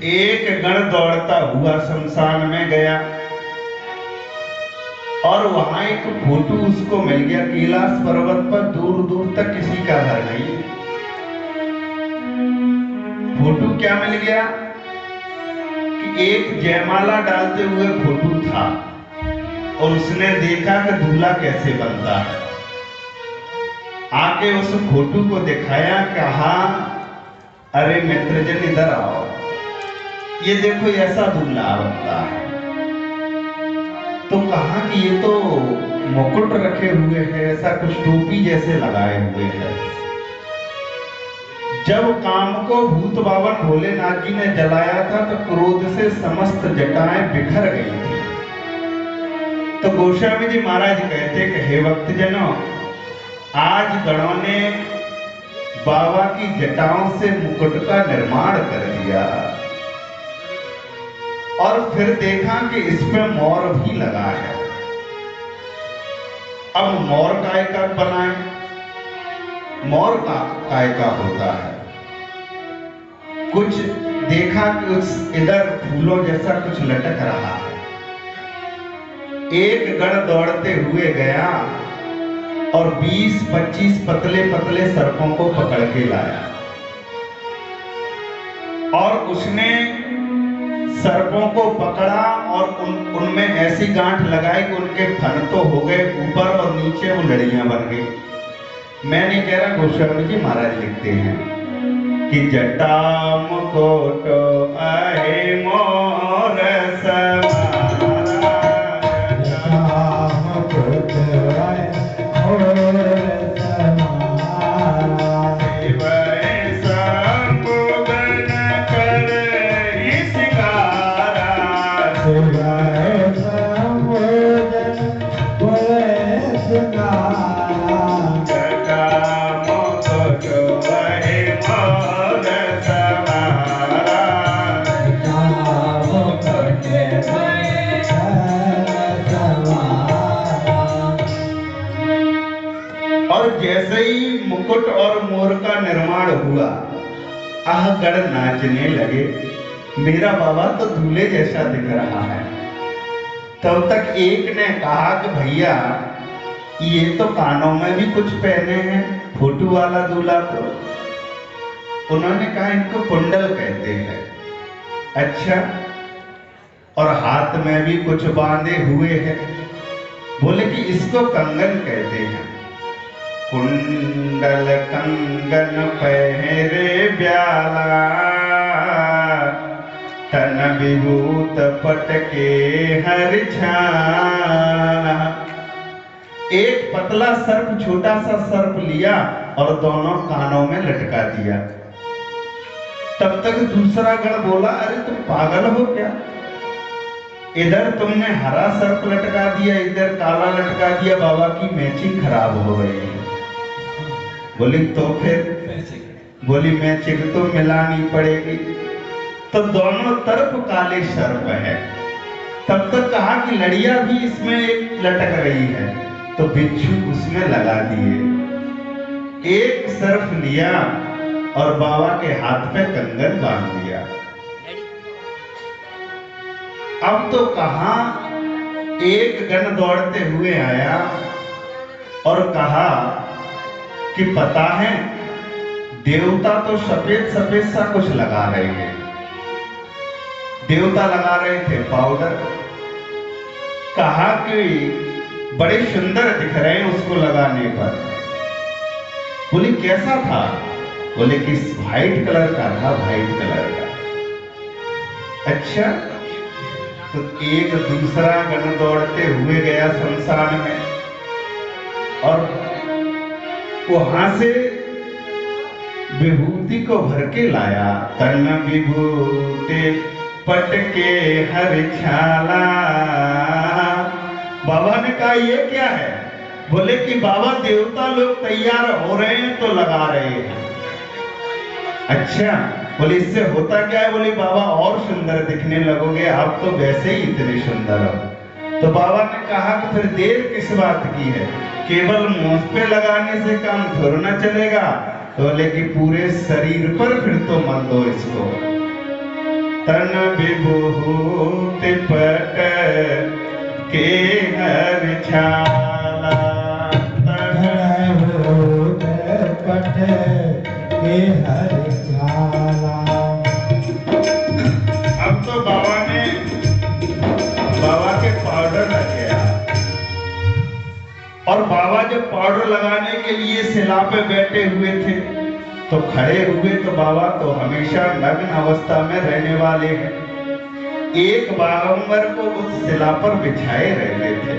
एक गण दौड़ता हुआ शमशान में गया और वहां एक फोटो उसको मिल गया। कैलाश पर्वत पर दूर दूर तक किसी का घर नहीं। फोटो क्या मिल गया कि एक जयमाला डालते हुए फोटो था और उसने देखा कि दूल्हा कैसे बनता है। आके उस फोटो को दिखाया, कहा अरे मित्रजन इधर आओ, ये देखो ऐसा दूल्हा बनता है। तो कहा कि ये तो मुकुट रखे हुए है, ऐसा कुछ टोपी जैसे लगाए हुए है। जब काम को भूत बावन भोलेनाथ जी ने जलाया था तो क्रोध से समस्त जटाएं बिखर गई थी। तो गोस्वामी जी महाराज कहते कि हे भक्तजनों, आज गणों ने बाबा की जटाओं से मुकुट का निर्माण कर दिया और फिर देखा कि इसमें मोर भी लगा है। अब मोर काय का बनाए? मोर का काय का होता है? कुछ देखा कि उस इधर फूलों जैसा कुछ लटक रहा है। एक गण दौड़ते हुए गया और 20-25 पतले पतले सर्पों को पकड़ के लाया और उसने सर्पों को पकड़ा और उनमें ऐसी गांठ लगाई कि उनके फन तो हो गए ऊपर और नीचे वो लड़ियां बन गई। मैं नहीं कह रहा, गोस्वामी जी महाराज लिखते हैं कि जटा मुकुट आए मोर मुकुट और मोर का निर्माण हुआ, आह गण नाचने लगे। मेरा बाबा तो दूल्हे जैसा दिख रहा है। तब तक एक ने कहा कि भैया ये तो कानों में भी कुछ पहने हैं, फोटो वाला दूल्हा। तो उन्होंने कहा इनको कुंडल कहते हैं। अच्छा, और हाथ में भी कुछ बांधे हुए हैं। बोले कि इसको कंगन कहते हैं। कुंडल कंगन पहरे ब्याला, तन विभूत पटके हर छाना। एक पतला सर्प, छोटा सा सर्प लिया और दोनों कानों में लटका दिया। तब तक दूसरा गण बोला, अरे तुम पागल हो क्या? इधर तुमने हरा सर्प लटका दिया, इधर काला लटका दिया, बाबा की मैचिंग खराब हो गई है। बोली तो फिर? बोली मैचिंग तो मिलानी पड़ेगी। तो दोनों तरफ काले सर्प है। तब तक कहा कि लड़िया भी इसमें एक लटक रही है, तो बिच्छू उसमें लगा दिए। एक सर्प लिया और बाबा के हाथ पे कंगन बांध दिया। अब तो कहा एक गण दौड़ते हुए आया और कहा कि पता है देवता तो सफेद सफेद सा कुछ लगा रहे हैं। देवता लगा रहे थे पाउडर। कहा कि बड़े सुंदर दिख रहे हैं उसको लगाने पर। बोले कैसा था? बोले कि व्हाइट कलर का था, व्हाइट कलर का। अच्छा, तो एक दूसरा गण दौड़ते हुए गया शमशान में और वहां से विभूति को भर के लाया। तन विभूति पटके हर छाला। बाबा ने कहा ये क्या है? बोले कि बाबा देवता लोग तैयार हो रहे हैं तो लगा रहे हैं। अच्छा, बोले इससे होता क्या है? बोले बाबा और सुंदर दिखने लगोगे, आप तो वैसे ही इतने सुंदर हो। तो बाबा ने कहा कि फिर देर किस बात की है? केवल मुंह पे लगाने से काम थोड़ा ना चलेगा। तो बोले कि पूरे शरीर पर फिर तो मत दो इसको। तन विभूति पट के हर छाला, तन विभूति पट के हर छाला। अब तो बाबा के पाउडर लग गया, और बाबा जब पाउडर लगाने के लिए शिला पे बैठे हुए थे तो खड़े हुए तो बाबा तो हमेशा नग्न अवस्था में रहने वाले हैं। एक बागंबर को उस शिला पर बिछाए रहते थे।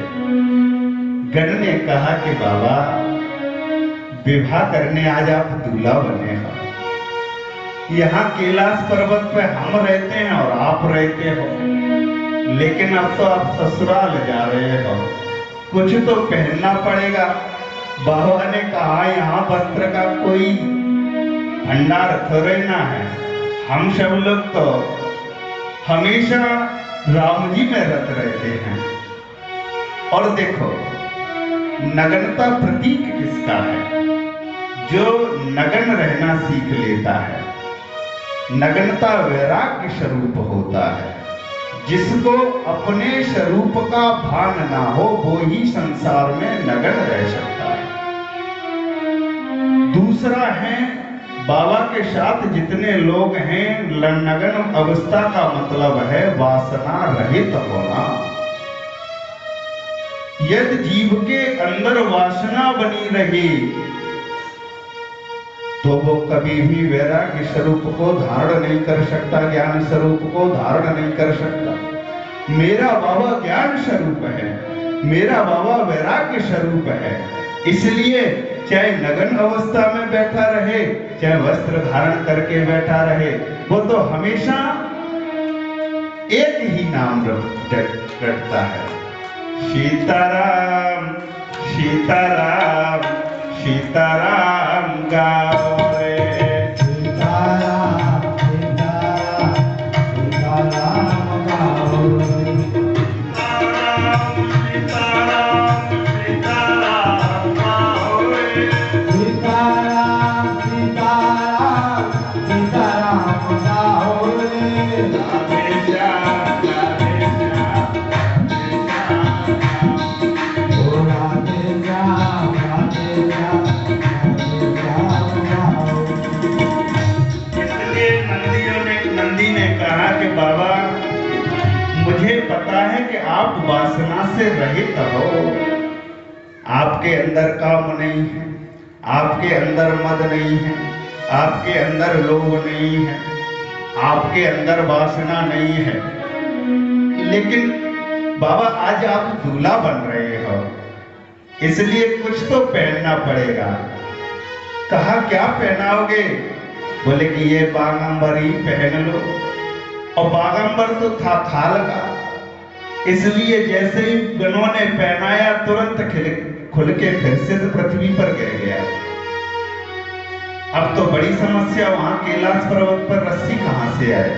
गण ने कहा कि बाबा विवाह करने आज आप दूल्हा बने हो, यहाँ कैलाश पर्वत पे हम रहते हैं और आप रहते हो, लेकिन अब तो आप ससुराल जा रहे हो, कुछ तो पहनना पड़ेगा। बाबा ने कहा यहाँ वस्त्र का कोई भंडार थोड़े ना है, हम सब लोग तो हमेशा राम जी में रत रहते हैं। और देखो नग्नता प्रतीक किसका है? जो नग्न रहना सीख लेता है। नग्नता वैराग्य स्वरूप होता है। जिसको अपने स्वरूप का भान ना हो वो ही संसार में नग्न रह सकता है। दूसरा है बाबा के साथ जितने लोग हैं, नग्न अवस्था का मतलब है वासना रहित होना। यदि जीव के अंदर वासना बनी रही तो वो कभी भी वैराग्य स्वरूप को धारण नहीं कर सकता, ज्ञान स्वरूप को धारण नहीं कर सकता। मेरा बाबा ज्ञान स्वरूप है, मेरा बाबा वैराग्य स्वरूप है। इसलिए चाहे नग्न अवस्था में बैठा रहे, चाहे वस्त्र धारण करके बैठा रहे, वो तो हमेशा एक ही नाम रटता है, सीताराम सीताराम सीताराम गाओ रे। सीताराम सीताराम सीताराम गाओ रे। सीताराम सीताराम गाओ रे। सीताराम सीताराम सीताराम गाओ रे। राधे श्याम राधे श्याम ओ राधे श्याम राधे श्याम राधे श्याम गाओ। इसलिए नंदी ने कहा कि बाबा मुझे पता है कि आप वासना से रहित हो, आपके अंदर काम नहीं है, आपके अंदर मद नहीं है, आपके अंदर लोभ नहीं है, आपके अंदर वासना नहीं है। लेकिन बाबा आज आप दूल्हा बन रहे हो, इसलिए कुछ तो पहनना पड़ेगा। कहा क्या पहनाओगे? बोले कि ये बागंबर ही पहन लो। और बागंबर तो था खाल का, इसलिए जैसे ही गणों ने पहनाया तुरंत खुल के फिर से पृथ्वी पर गिर गया। अब तो बड़ी समस्या, वहां कैलाश पर्वत पर रस्सी कहां से आए?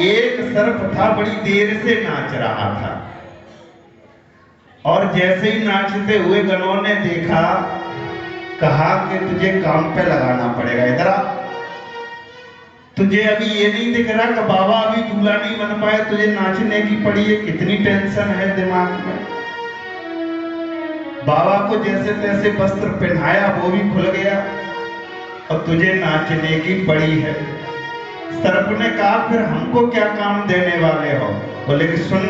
एक सर्प था, बड़ी देर से नाच रहा था, और जैसे ही नाचते हुए गणों ने देखा, कहा कि तुझे काम पे लगाना पड़ेगा, इधर आ। तुझे अभी ये नहीं दिख रहा कि बाबा अभी दूल्हा नहीं बन पाए, तुझे नाचने की पड़ी है, कितनी टेंशन है दिमाग में। बाबा को जैसे तैसे वस्त्र पहनाया, वो भी खुल गया और तुझे नाचने की पड़ी है। सर्प ने कहा फिर हमको क्या काम देने वाले हो? बोले कि सुन,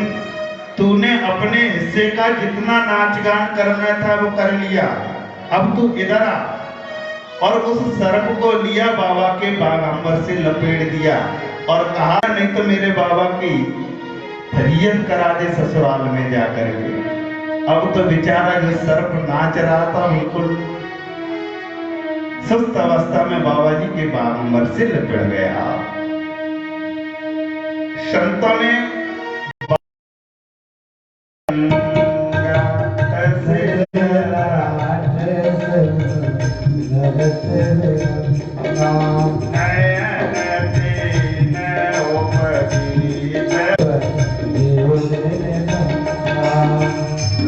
तूने अपने हिस्से का जितना नाच गान करना था वो कर लिया, अब तू इधर आ। और उस सर्प को लिया, बाबा के बागंबर से लपेट दिया और कहा नहीं तो मेरे बाबा की फरियत करा दे ससुराल में जाकर के। अब तो बेचारा जो सर्प नाच रहा था बिल्कुल सुस्त अवस्था में बाबा जी के बागंबर से लपेट गया। संतों ने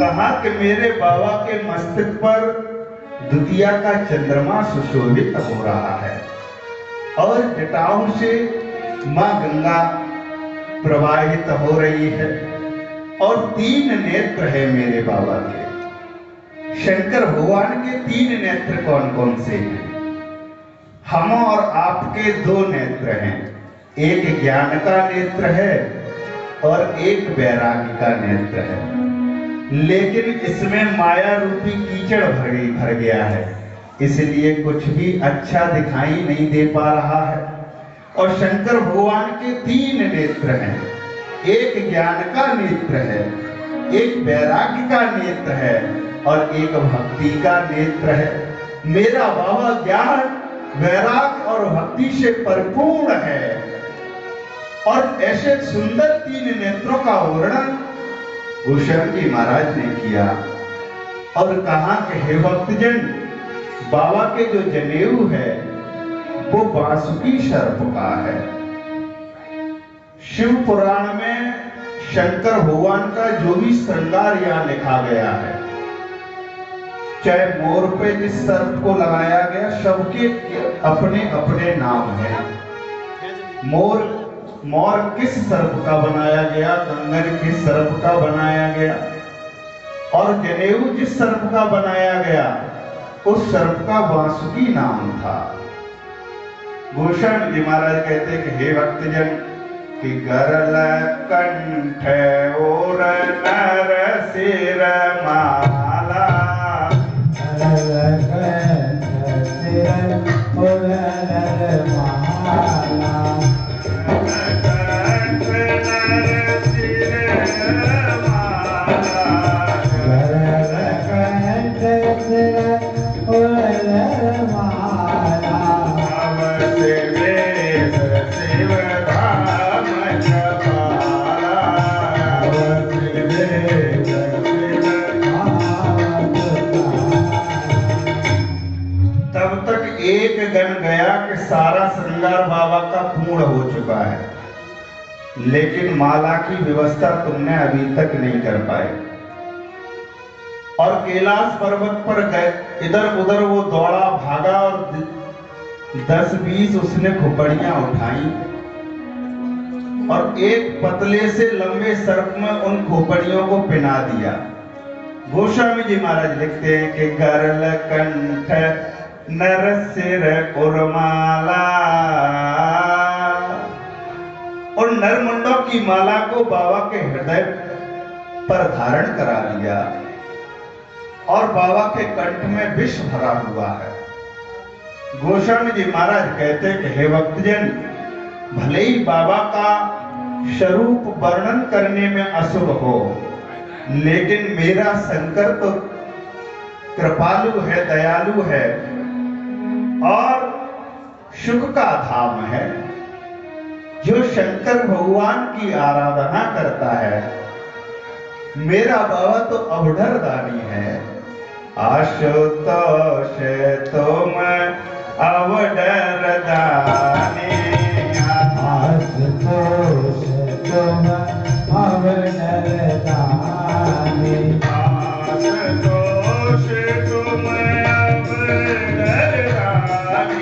कहा कि मेरे बाबा के मस्तक पर द्वितीया का चंद्रमा सुशोभित हो रहा है और जटाओं से मां गंगा प्रवाहित हो रही है और 3 नेत्र है मेरे बाबा के। शंकर भगवान के 3 नेत्र कौन कौन से हैं? हम और आपके 2 नेत्र हैं, एक ज्ञान का नेत्र है और एक वैराग्य का नेत्र है। लेकिन इसमें माया रूपी कीचड़ भर गया है, इसलिए कुछ भी अच्छा दिखाई नहीं दे पा रहा है। और शंकर भगवान के 3 नेत्र हैं, एक ज्ञान का नेत्र है, एक वैराग्य का नेत्र है और एक भक्ति का नेत्र है। मेरा बाबा ज्ञान, वैराग्य और भक्ति से परिपूर्ण है। और ऐसे सुंदर 3 नेत्रों का वर्णन गोस्वामी जी महाराज ने किया और कहा कि हे भक्तजन, बाबा के जो जनेऊ है वो बांसुरी सर्प का है। शिव पुराण में शंकर भगवान का जो भी श्रृंगार यहाँ लिखा गया है, चाहे मोर पे जिस सर्प को लगाया गया, सबके अपने अपने नाम है। मोर किस सर्प का बनाया गया, कंगन किस सर्प का बनाया गया, और जनेऊ जिस सर्प का बनाया गया उस सर्प का वासुकी नाम था। गोस्वामी जी महाराज कहते कि हे भक्तजन, कि गरल कंठ और नर सिर माला, गरल कंठ सिर और नर माला, एक गण गया कि सारा श्रृंगार बाबा का पूर्ण हो चुका है, लेकिन माला की व्यवस्था तुमने अभी तक नहीं कर पाए। और कैलाश पर्वत पर गए, इधर उधर वो दौड़ा भागा और 10-20 उसने खोपड़ियां उठाई और एक पतले से लंबे सर्प में उन खोपड़ियों को पिना दिया। गोस्वामी जी महाराज लिखते हैं कि गरल कंठ नर सिर उर्माला, और नरमुंडों की माला को बाबा के हृदय पर धारण करा लिया और बाबा के कंठ में विष भरा हुआ है। गोस्वामी जी महाराज कहते हैं कि हे भक्तजन, भले ही बाबा का स्वरूप वर्णन करने में अशुभ हो, लेकिन मेरा शंकर तो कृपालु है, दयालु है और सुख का धाम है। जो शंकर भगवान की आराधना करता है, मेरा बाबा तो अवढर दानी है। आशुतोष तुम अवढर दानी, आशुतोष तुम अवढर दानी, आशुतोष तुम अवढर दानी,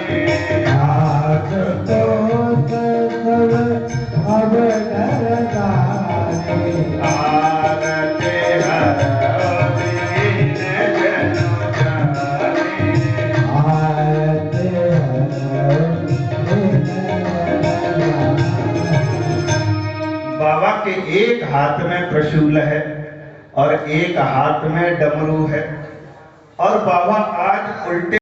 आशुतोष तुम अवढर दानी, आरते हर दीन जनु जानी, आरते हर दीन जनु जानी। बाबा के एक हाथ में त्रिशूल है और एक हाथ में डमरू है, और बाबा आज उल्टे